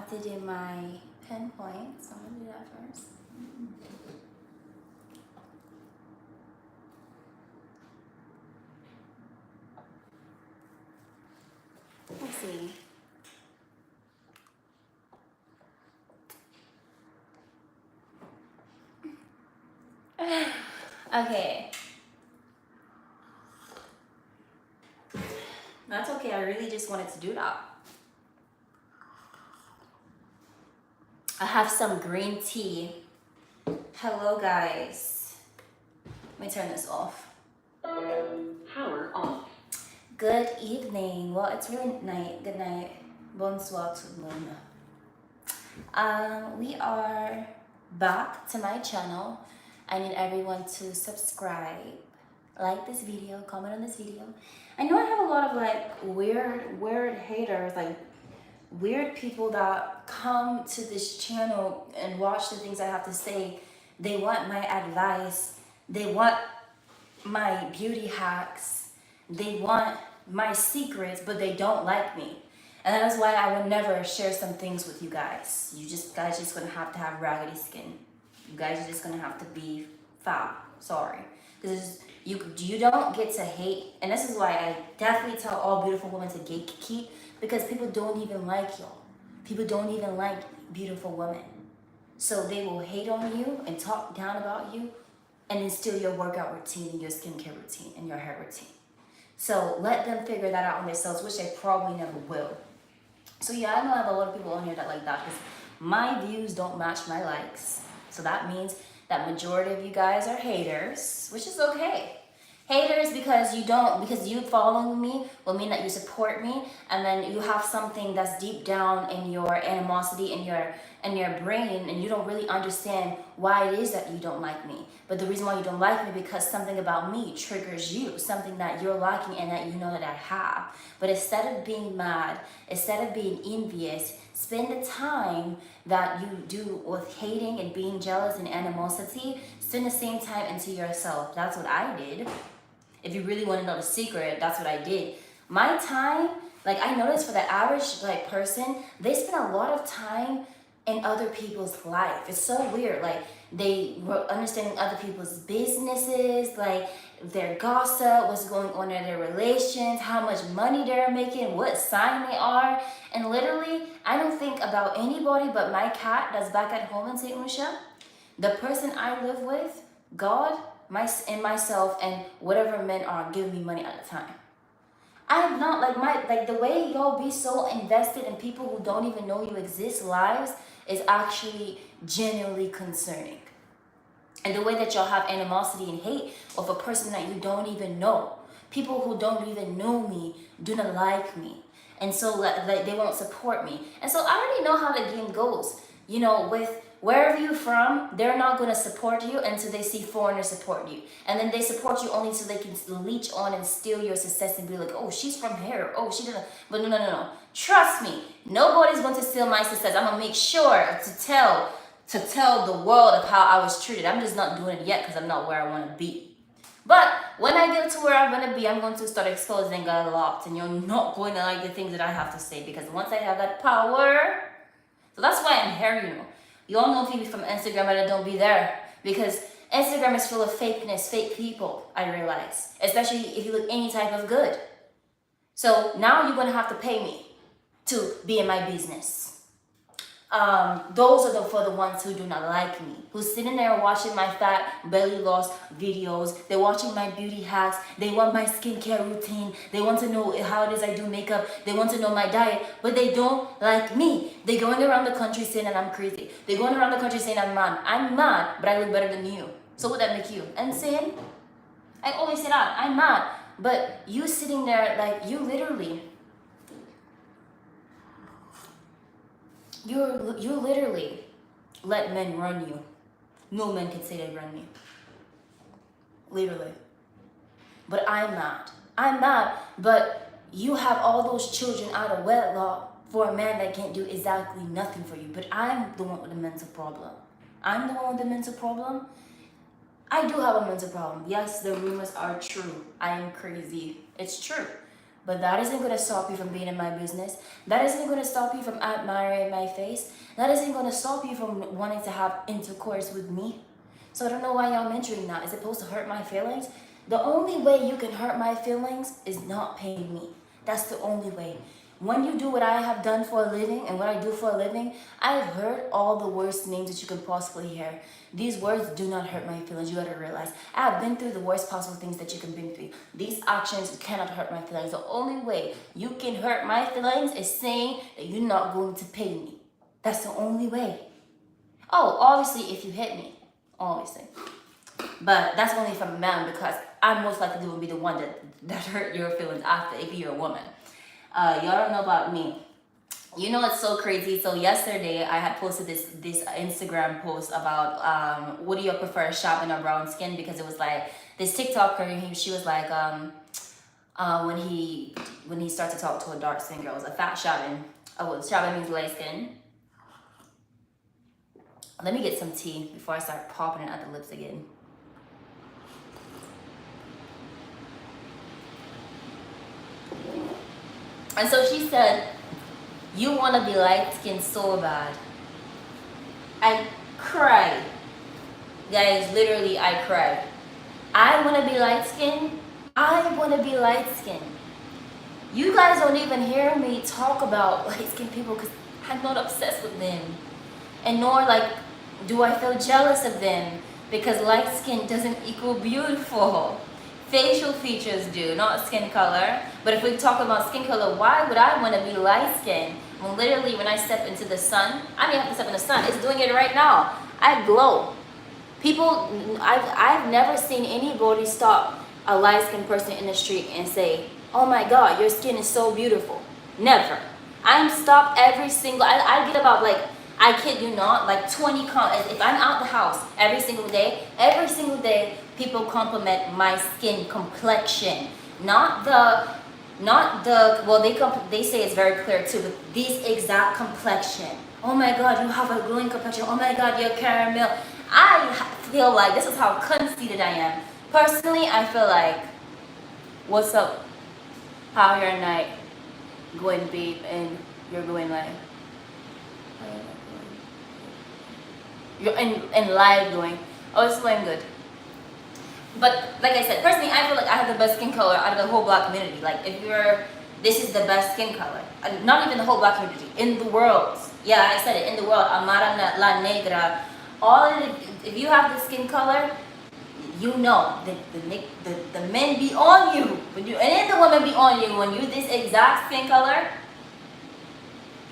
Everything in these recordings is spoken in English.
have to do my pinpoint, so I'm gonna do that first. Let's see. Okay. That's okay, I really just wanted to do that. I have some green tea. Hello guys. Let me turn this off. Power off. Good evening. Well, it's really night. Good night. Bonsoir tout le monde. We are back to my channel. I need everyone to subscribe, like this video, comment on this video. I know I have a lot of like weird haters, like weird people that come to this channel and watch the things I have to say. They want my advice. They want my beauty hacks. They want my secrets, but they don't like me. And that's why I would never share some things with you guys. Guys just gonna have to have raggedy skin. You guys are just gonna have to be foul. Sorry. Because you don't get to hate. And this is why I definitely tell all beautiful women to gatekeep, because people don't even like y'all. People don't even like beautiful women. So they will hate on you and talk down about you and then steal your workout routine and your skincare routine and your hair routine. So let them figure that out on themselves, which they probably never will. So yeah, I know I have a lot of people on here that like that, because my views don't match my likes. So that means that majority of you guys are haters, which is okay. Haters because you following me will mean that you support me, and then you have something that's deep down in your animosity in your brain, and you don't really understand why it is that you don't like me. But the reason why you don't like me because something about me triggers you, something that you're liking and that you know that I have. But instead of being mad, instead of being envious, spend the time that you do with hating and being jealous and animosity, spend the same time into yourself. That's what I did. If you really want to know the secret, that's what I did. My time, like I noticed for the average like person, they spend a lot of time in other people's life. It's so weird. Like they were understanding other people's businesses, like their gossip, what's going on in their relations, how much money they're making, what sign they are. And literally, I don't think about anybody but my cat that's back at home in St. Lucia, the person I live with, God, and myself, and whatever men are giving me money at the time. I'm not like the way y'all be so invested in people who don't even know you exist lives is actually genuinely concerning. And the way that y'all have animosity and hate of a person that you don't even know. People who don't even know me do not like me. And so like they won't support me. And so I already know how the game goes. You know, with wherever you're from, they're not going to support you until they see foreigners support you. And then they support you only so they can leech on and steal your success and be like, oh, she's from here. Oh, she didn't. But no. Trust me. Nobody's going to steal my success. I'm going to make sure to tell the world of how I was treated. I'm just not doing it yet because I'm not where I want to be. But when I get to where I'm going to be, I'm going to start exposing a lot. And you're not going to like the things that I have to say, because once I have that power... So that's why I'm here, you know. You all know people from Instagram, but I don't be there. Because Instagram is full of fakeness, fake people, I realize. Especially if you look any type of good. So now you're going to have to pay me to be in my business. Those are for the ones who do not like me, who's sitting there watching my fat belly loss videos. They're watching my beauty hacks. They want my skincare routine. They want to know how it is I do makeup. They want to know my diet, but they don't like me. They're going around the country saying that I'm crazy. They're going around the country saying I'm mad. I'm mad, but I look better than you. So would that make you insane? I always say that. I'm mad, but you sitting there like you literally... You literally let men run you. No man can say they run me. Literally. But I'm mad. I'm mad, but you have all those children out of wedlock for a man that can't do exactly nothing for you. But I'm the one with the mental problem. I'm the one with the mental problem. I do have a mental problem. Yes, the rumors are true. I am crazy. It's true. But that isn't going to stop you from being in my business. That isn't going to stop you from admiring my face. That isn't going to stop you from wanting to have intercourse with me. So I don't know why y'all mentioning that. Is it supposed to hurt my feelings? The only way you can hurt my feelings is not paying me. That's the only way. When you do what I have done for a living and what I do for a living, I've heard all the worst names that you can possibly hear. These words do not hurt my feelings. You gotta realize I have been through the worst possible things that you can been through. These actions cannot hurt my feelings. The only way you can hurt my feelings is saying that you're not going to pay me. That's the only way. Oh, obviously if you hit me, obviously. But that's only if I'm a man, because I'm most likely will be the one that hurt your feelings after if you're a woman. Y'all don't know about me. You know, it's so crazy. So yesterday I had posted this Instagram post about what do you prefer, shopping or brown skin? Because it was like this TikToker, she was like when he started to talk to a dark skin girl, it was a fat shabin. Oh, well, shabin means light skin. Let me get some tea before I start popping it at the lips again. And so she said, you want to be light-skinned so bad. I cried. Guys, literally, I cried. I want to be light-skinned. I want to be light-skinned. You guys don't even hear me talk about light-skinned people because I'm not obsessed with them. And nor like, do I feel jealous of them because light skin doesn't equal beautiful. Facial features do, not skin color. But if we talk about skin color, why would I want to be light skinned? When literally when I step into the sun, I don't even have to step in the sun, it's doing it right now. I glow. People, I've never seen anybody stop a light skinned person in the street and say, oh my God, your skin is so beautiful. Never. I'm stopped every single, I get about like, I kid you not, like 20 comments. If I'm out the house every single day, people compliment my skin complexion. Not the, well, they say it's very clear too, but this exact complexion. Oh my God, you have a glowing complexion. Oh my God, you're caramel. I feel like this is how conceited I am. Personally, I feel like, what's up? How your night going, babe? And you're going like, you're in live going, oh, it's going good. But like I said, personally, I feel like I have the best skin color out of the whole black community. Like if this is the best skin color. Not even the whole black community, in the world. Yeah, I said it, in the world. Amara la negra. If you have the skin color, you know, the men be on you. And then the women be on you when you this exact skin color.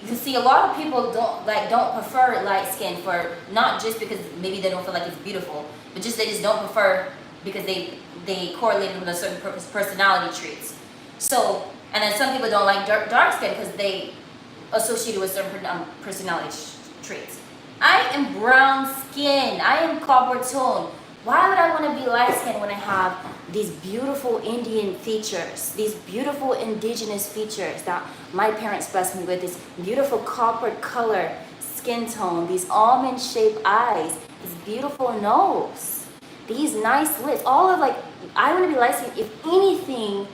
You see, a lot of people don't prefer light skin for not just because maybe they don't feel like it's beautiful, but just they just don't prefer because they correlate it with a certain personality traits. So, and then some people don't like dark skin because they associate it with certain personality traits. I am brown skin. I am copper tone. Why would I want to be light skinned when I have these beautiful Indian features, these beautiful indigenous features that my parents blessed me with, this beautiful copper color skin tone, these almond shaped eyes, this beautiful nose, these nice lips, all of like, I want to be light skinned. If anything,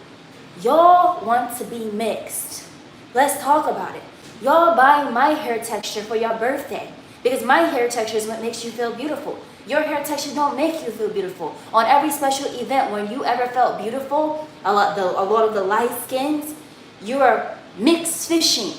y'all want to be mixed. Let's talk about it. Y'all buying my hair texture for your birthday because my hair texture is what makes you feel beautiful. Your hair texture don't make you feel beautiful. On every special event when you ever felt beautiful, a lot of the light skins, you are mixed fishing.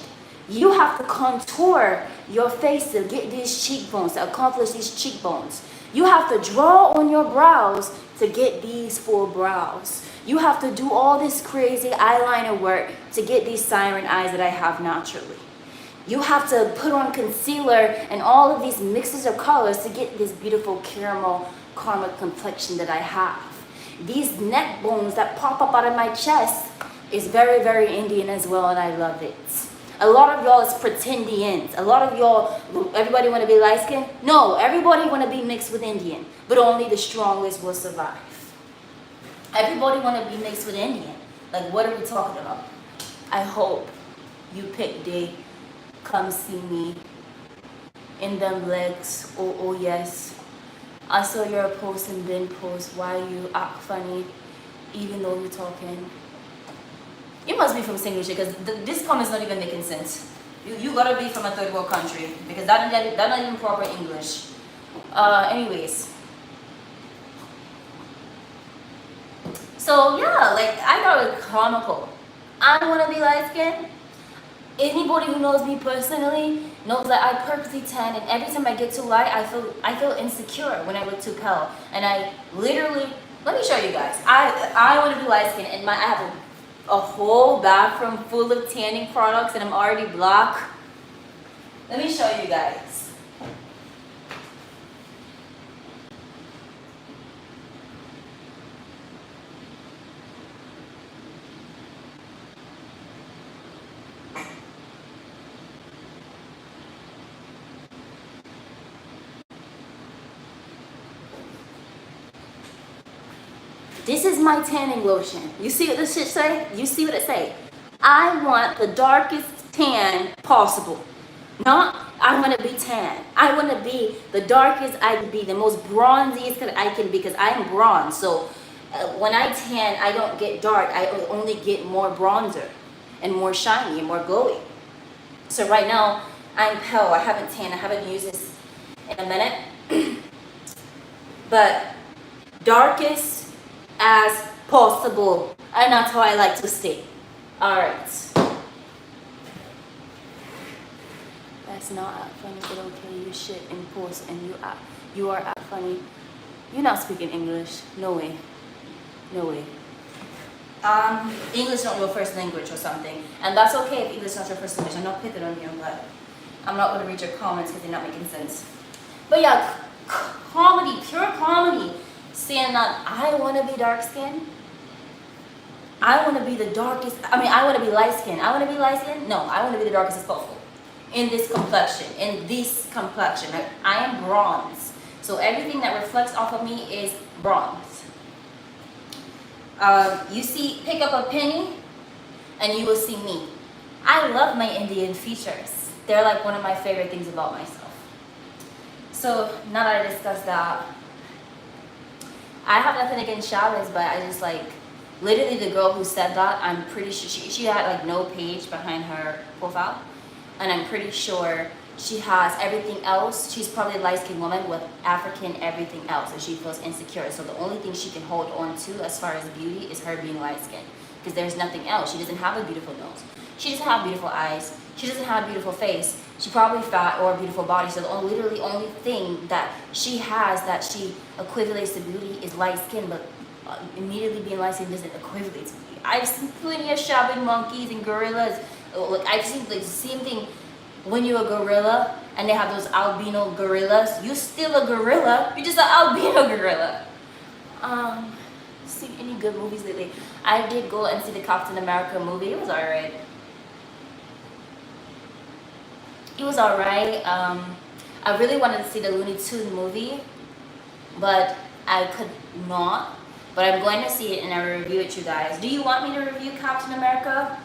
You have to contour your face to get these cheekbones, to accomplish these cheekbones. You have to draw on your brows to get these full brows. You have to do all this crazy eyeliner work to get these siren eyes that I have naturally. You have to put on concealer and all of these mixes of colors to get this beautiful caramel complexion that I have. These neck bones that pop up out of my chest is very, very Indian as well, and I love it. A lot of y'all is pretendians. A lot of y'all, everybody want to be light skinned? No, everybody want to be mixed with Indian, but only the strongest will survive. Everybody want to be mixed with Indian. Like, what are we talking about? I hope you pick day. Come see me in them legs. Oh yes, I saw your post and then post. Why you act funny even though you're talking? You must be from St. Lucia because this comment's not even making sense. You gotta be from a third world country because that's not even proper English. Anyways. So yeah, like I thought it was comical. I wanna be light skinned. Anybody who knows me personally knows that I purposely tan, and every time I get too light, I feel insecure when I look too pale. And I literally, let me show you guys. I want to be light skinned, and I have a whole bathroom full of tanning products, and I'm already black. Let me show you guys. This is my tanning lotion. You see what this shit say? You see what it say? I want the darkest tan possible. Not I want to be tan. I want to be the darkest I can be, the most bronziest that I can be because I am bronze. So when I tan, I don't get dark. I only get more bronzer and more shiny and more glowy. So right now, I'm pale. I haven't tanned. I haven't used this in a minute. But darkest as possible. And that's how I like to stay. Alright. That's not act funny, but okay, you shit in post and you are act funny. You're not speaking English. No way. No way. English not your first language or something. And that's okay if English not your first language. I'm not picking on you, but I'm not going to read your comments because they're not making sense. But yeah, comedy, pure comedy. Saying that I want to be dark skinned. I want to be the darkest. I want to be light skinned. I want to be light skinned. No, I want to be the darkest as possible. In this complexion. I am bronze. So everything that reflects off of me is bronze. You see, pick up a penny and you will see me. I love my Indian features. They're like one of my favorite things about myself. So now that I discussed that, I have nothing against Chavez, but I just like, literally the girl who said that, I'm pretty sure she had like no page behind her profile. And I'm pretty sure she has everything else. She's probably a light-skinned woman with African everything else, and she feels insecure. So the only thing she can hold on to as far as beauty is her being light-skinned, because there's nothing else. She doesn't have a beautiful nose. She doesn't have beautiful eyes. She doesn't have a beautiful face. She probably fat or a beautiful body. So the only thing that she has that she equivalates to beauty is light skin, but immediately being light skinned doesn't equivalent to beauty. I've seen plenty of shopping monkeys and gorillas. Like I've seen like the same thing when you're a gorilla and they have those albino gorillas. You're still a gorilla. You're just an albino gorilla. Seen any good movies lately? I did go and see the Captain America movie. It was alright. It was alright. I really wanted to see the Looney Tunes movie, but I could not. But I'm going to see it and I will review it with you guys. Do you want me to review Captain America?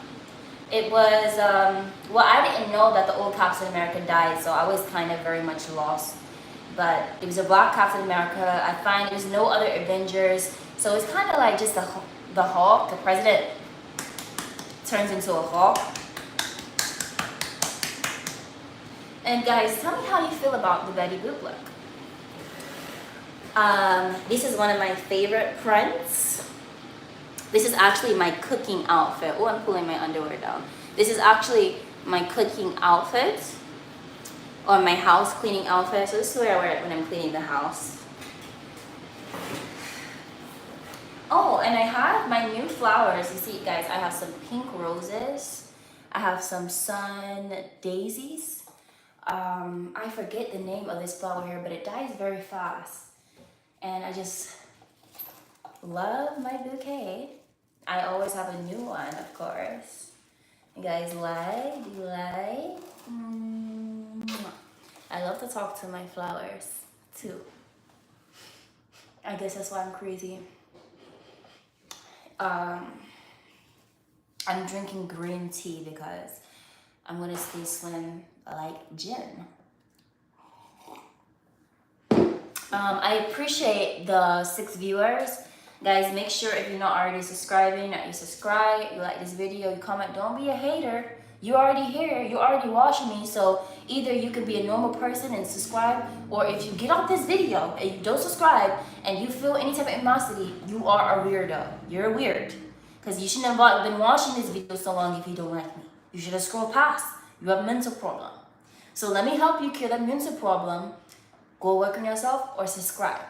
It was, well, I didn't know that the old Captain America died, so I was kind of very much lost. But it was a black Captain America. I find there's no other Avengers, so it's kind of like just the Hulk. The president turns into a Hulk. And guys, tell me how you feel about the Betty Boop look. This is one of my favorite prints. This is actually my cooking outfit. Oh, I'm pulling my underwear down. This is actually my cooking outfit or my house cleaning outfit. So this is the way I wear it when I'm cleaning the house. Oh, and I have my new flowers. You see, guys, I have some pink roses. I have some sun daisies. I forget the name of this flower here, but it dies very fast. And I just love my bouquet. I always have a new one, of course. You guys like? Do you like? I love to talk to my flowers, too. I guess that's why I'm crazy. I'm drinking green tea because I'm gonna stay slim like gin. I appreciate the 6 viewers. Guys, make sure if you're not already subscribing that you subscribe, you like this video, you comment. Don't be a hater. You're already here. You're already watching me. So either you can be a normal person and subscribe, or if you get off this video and you don't subscribe and you feel any type of animosity, you are a weirdo. You're weird. Because you shouldn't have been watching this video so long if you don't like me. You should have scrolled past. You have a mental problem. So let me help you cure that mental problem. Go work on yourself or subscribe.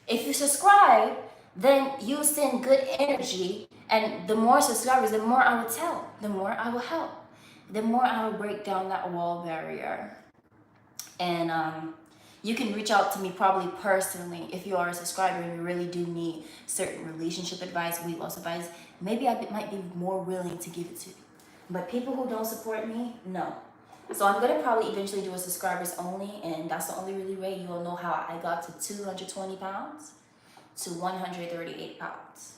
If you subscribe, then you send good energy, and the more subscribers, the more I will tell, the more I will help, the more I will break down that wall barrier. And you can reach out to me probably personally if you are a subscriber and you really do need certain relationship advice, weight loss advice. Maybe I might be more willing to give it to you. But people who don't support me, no. So I'm gonna probably eventually do a subscribers only, and that's the only really way you will know how I got to 220 pounds to 138 pounds.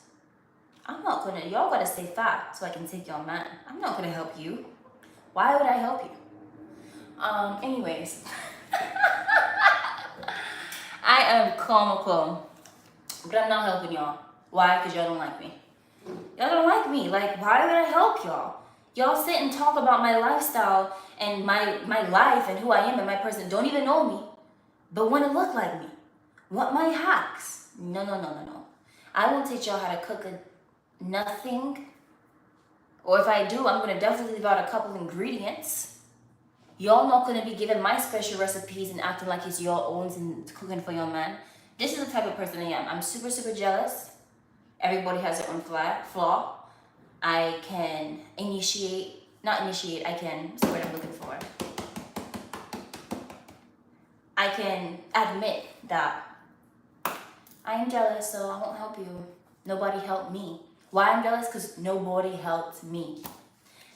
I'm not gonna, y'all gotta stay fat so I can take y'all man. I'm not gonna help you. Why would I help you? Anyways. I am comical, but I'm not helping y'all. Why? Because y'all don't like me. Y'all don't like me. Like, why would I help y'all? Y'all sit and talk about my lifestyle and my life and who I am and my person. Don't even know me, but want to look like me. Want my hacks. No. I won't teach y'all how to cook nothing. Or if I do, I'm going to definitely leave out a couple ingredients. Y'all not going to be giving my special recipes and acting like it's your own and cooking for your man. This is the type of person I am. I'm super, super jealous. Everybody has their own flaw. I can what's the word I'm looking for? I can admit that I am jealous, so I won't help you. Nobody helped me. Why I'm jealous? Because nobody helped me.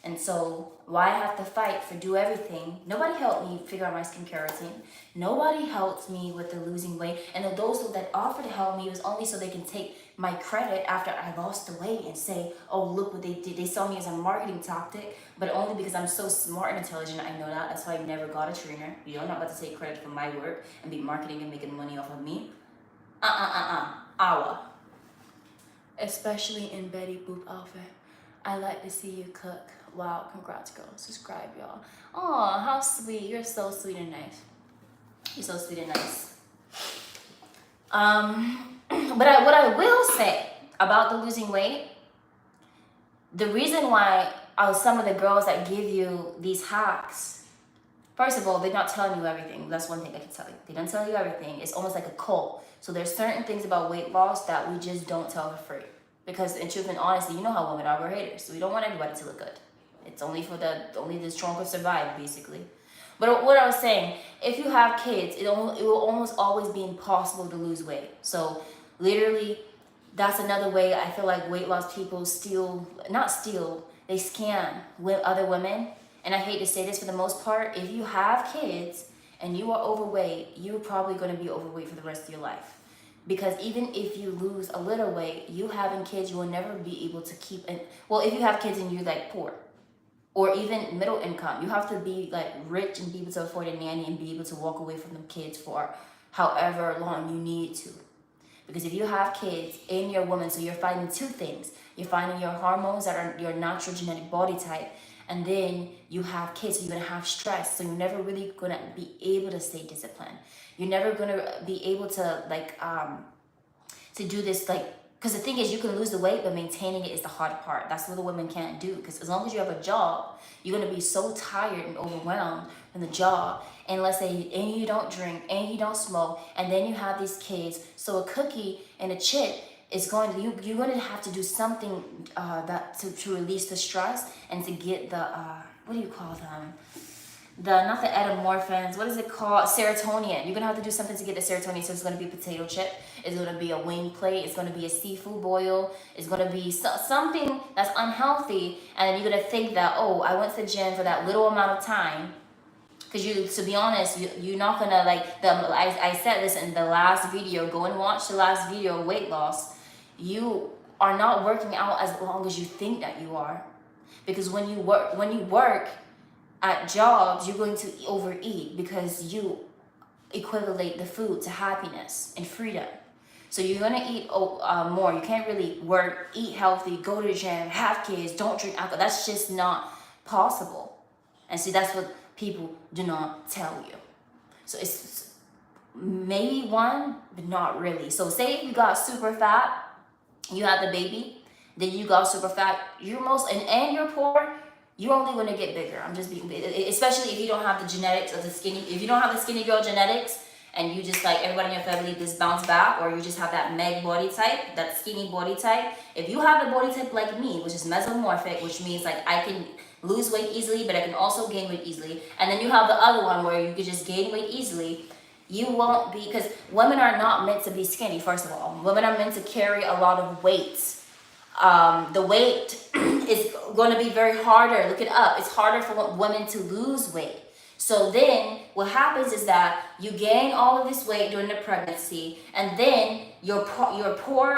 And so why I have to fight for do everything? Nobody helped me figure out my skincare routine. Nobody helped me with the losing weight. And those that offered to help me was only so they can take my credit after I lost the weight and say, oh, look what they did. They saw me as a marketing tactic, but only because I'm so smart and intelligent. I know that. That's why I never got a trainer. You're not about to take credit for my work and be marketing and making money off of me. Awa. Especially in Betty Boop outfit. I like to see you cook. Wow, congrats, girl. Subscribe, y'all. Oh, how sweet. You're so sweet and nice. You're so sweet and nice. But what I will say about the losing weight, the reason why some of the girls that give you these hacks, first of all, they're not telling you everything. That's one thing I can tell you. They don't tell you everything. It's almost like a cult. So there's certain things about weight loss that we just don't tell for free. Because in truth and honesty, you know how women are, we're haters. So we don't want everybody to look good. It's only the strong will survive, basically. But what I was saying, if you have kids, it will almost always be impossible to lose weight. So literally, that's another way I feel like weight loss people they scam with other women. And I hate to say this, for the most part, if you have kids and you are overweight, you're probably going to be overweight for the rest of your life. Because even if you lose a little weight, you having kids, you will never be able to keep it. Well, if you have kids and you're like poor or even middle income, you have to be like rich and be able to afford a nanny and be able to walk away from the kids for however long you need to. Because if you have kids and you're a woman, so you're fighting two things. You're fighting your hormones that are your natural genetic body type. And then you have kids, so you're going to have stress. So you're never really going to be able to stay disciplined. You're never going to be able to to do this, because the thing is, you can lose the weight, but maintaining it is the hard part. That's what the women can't do. Because as long as you have a job, you're going to be so tired and overwhelmed from the job. And let's say, and you don't drink, and you don't smoke, and then you have these kids. So a cookie and a chip is going to, you're going to have to do something to release the stress and to get the, what do you call them? Not the endorphins, what is it called? Serotonin. You're going to have to do something to get the serotonin. So it's going to be a potato chip. It's going to be a wing plate. It's going to be a seafood boil. It's going to be something that's unhealthy. And then you're going to think that, oh, I went to the gym for that little amount of time. Because to be honest, you're not going to I said this in the last video. Go and watch the last video, weight loss. You are not working out as long as you think that you are. Because when you work at jobs, you're going to overeat because you equivalent the food to happiness and freedom. So you're gonna eat more. You can't really work, eat healthy, go to the gym, have kids, don't drink alcohol. That's just not possible. And see, that's what people do not tell you. So it's maybe one, but not really. So say if you got super fat, you had the baby, then you got super fat, you're and you're poor, you're only gonna get bigger. I'm just being, especially if you don't have the genetics of the skinny, if you don't have the skinny girl genetics, and you just like everybody in your family just bounce back, or you just have that meg body type, that skinny body type. If you have the body type like me, which is mesomorphic, which means like I can lose weight easily, but I can also gain weight easily. And then you have the other one where you can just gain weight easily. You won't be, because women are not meant to be skinny, first of all. Women are meant to carry a lot of weight. The weight is going to be very harder. Look it up. It's harder for women to lose weight. So then what happens is that you gain all of this weight during the pregnancy, and then your poor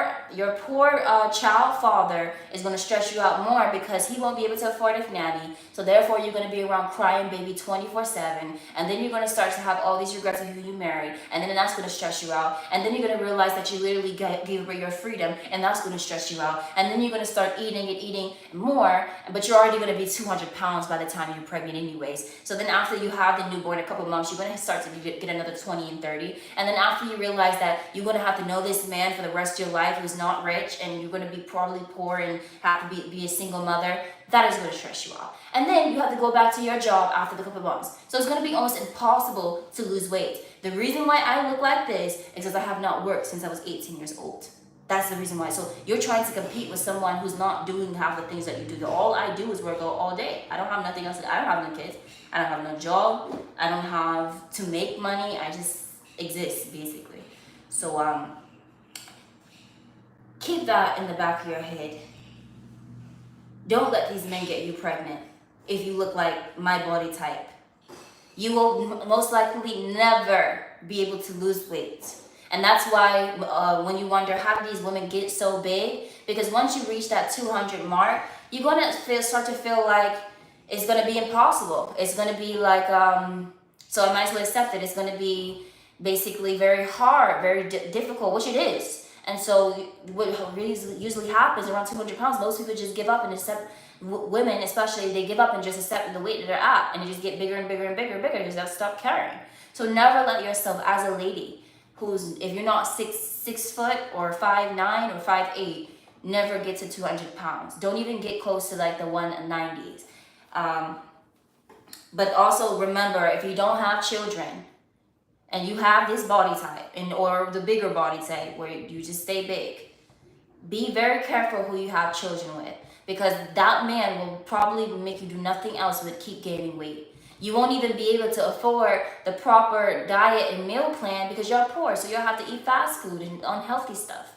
child father is going to stress you out more because he won't be able to afford a nanny. So therefore you're going to be around crying baby 24/7, and then you're going to start to have all these regrets of who you married, and then that's going to stress you out, and then you're going to realize that you literally gave away your freedom, and that's going to stress you out, and then you're going to start eating more, but you're already going to be 200 pounds by the time you're pregnant anyways. So then after you have the newborn a couple months, you're going to start to get another 20 and 30, and then after you realize that you're going to have to know this man for the rest of your life who's not rich, and you're going to be probably poor and have to be a single mother, that is going to stress you out. And then you have to go back to your job after the couple of months. So it's going to be almost impossible to lose weight. The reason why I look like this is because I have not worked since I was 18 years old. That's the reason why. So you're trying to compete with someone who's not doing half the things that you do. All I do is work out all day. I don't have nothing else. I don't have no kids. I don't have no job. I don't have to make money. I just exist, basically. So keep that in the back of your head. Don't let these men get you pregnant if you look like my body type. You will most likely never be able to lose weight. And that's why when you wonder how do these women get so big, because once you reach that 200 mark, you're going to start to feel like it's going to be impossible. It's going to be like, so I might as well accept it. It's going to be basically very hard, very difficult, which it is. And so what usually happens around 200 pounds, most people just give up and accept, women especially, they give up and just accept the weight that they're at, and they just get bigger and bigger and bigger and bigger because they'll stop caring. So never let yourself, as a lady, if you're not 6 foot or 5'9" or 5'8", never get to 200 pounds. Don't even get close to like the 190s. But also remember, if you don't have children, and you have this body type, or the bigger body type where you just stay big, be very careful who you have children with, because that man will probably make you do nothing else but keep gaining weight. You won't even be able to afford the proper diet and meal plan because you're poor, so you'll have to eat fast food and unhealthy stuff.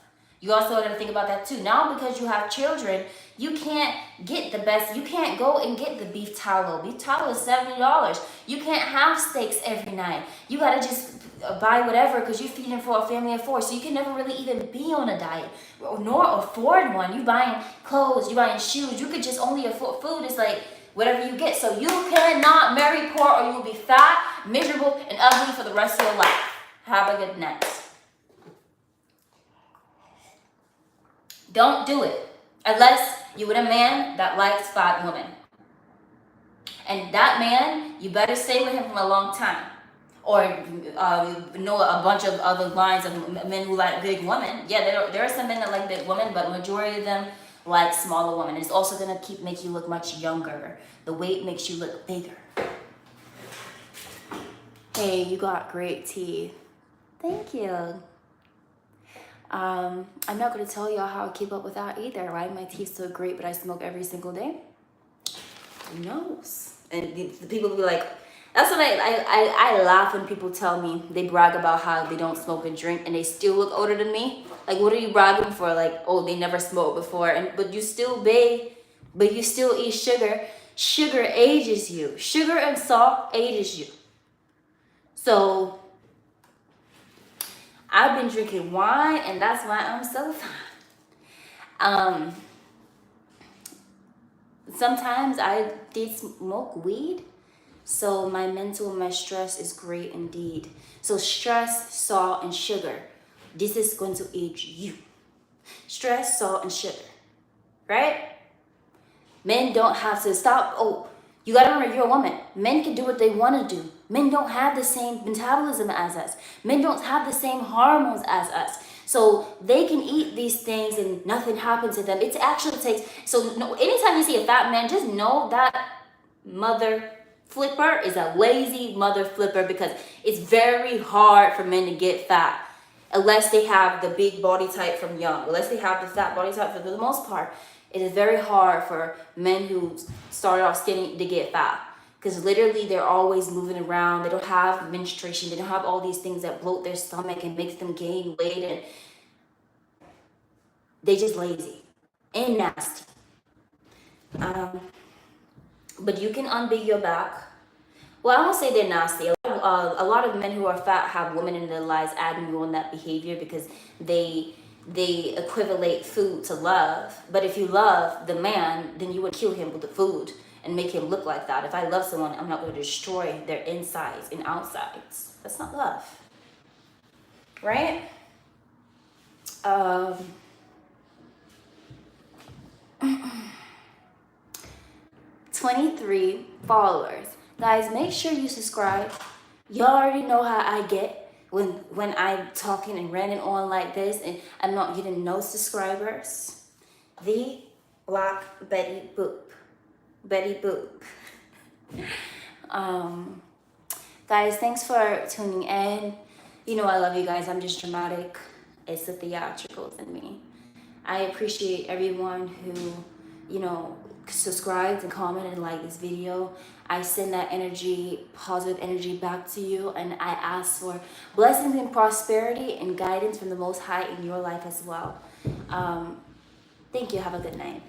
You also got to think about that too. Now because you have children, you can't get the best. You can't go and get the beef tallow. Beef tallow is $70. You can't have steaks every night. You got to just buy whatever because you're feeding for a family of 4. So you can never really even be on a diet nor afford one. You buying clothes, you buying shoes. You could just only afford food. It's like whatever you get. So you cannot marry poor, or you will be fat, miserable, and ugly for the rest of your life. Have a good night. Don't do it unless you're with a man that likes fat women. And that man, you better stay with him for a long time. Or you know a bunch of other lines of men who like big women. Yeah, there are some men that like big women, but majority of them like smaller women. It's also going to make you look much younger. The weight makes you look bigger. Hey, you got great teeth. Thank you. I'm not going to tell y'all how I keep up with that either. Why my teeth so great, but I smoke every single day? Who knows? And the people will be like, that's what I laugh when people tell me, they brag about how they don't smoke and drink and they still look older than me. Like, what are you bragging for? Like, oh, they never smoked before, but you still bathe, but you still eat sugar. Sugar ages you. Sugar and salt ages you. So I've been drinking wine, and that's why I'm so fine. Sometimes I did smoke weed, so my mental and my stress is great indeed. So stress, salt, and sugar. This is going to age you. Stress, salt, and sugar, right? Men don't have to stop. Oh, you gotta remember, you're a woman. Men can do what they want to do. Men don't have the same metabolism as us. Men don't have the same hormones as us. So they can eat these things and nothing happens to them. It actually takes, so no, anytime you see a fat man, just know that mother flipper is a lazy mother flipper, because it's very hard for men to get fat unless they have the big body type from young, unless they have the fat body type. For the most part, it is very hard for men who started off skinny to get fat, because literally they're always moving around. They don't have menstruation. They don't have all these things that bloat their stomach and makes them gain weight, and they just lazy and nasty. But you can unbig your back. Well, I won't say they're nasty. A lot of men who are fat have women in their lives admiring that behavior, because they equivalate food to love. But if you love the man, then you would kill him with the food and make him look like that. If I love someone, I'm not going to destroy their insides and outsides. That's not love, right? 23 followers. Guys, make sure you subscribe. Y'all already know how I get when I'm talking and ranting on like this and I'm not getting no subscribers. The Black Betty Boop. Betty Boop. Guys, thanks for tuning in. You know I love you guys. I'm just dramatic. It's the theatricals in me. I appreciate everyone who, you know, subscribed and commented and liked this video. I send that energy, positive energy back to you, and I ask for blessings and prosperity and guidance from the Most High in your life as well. Thank you. Have a good night.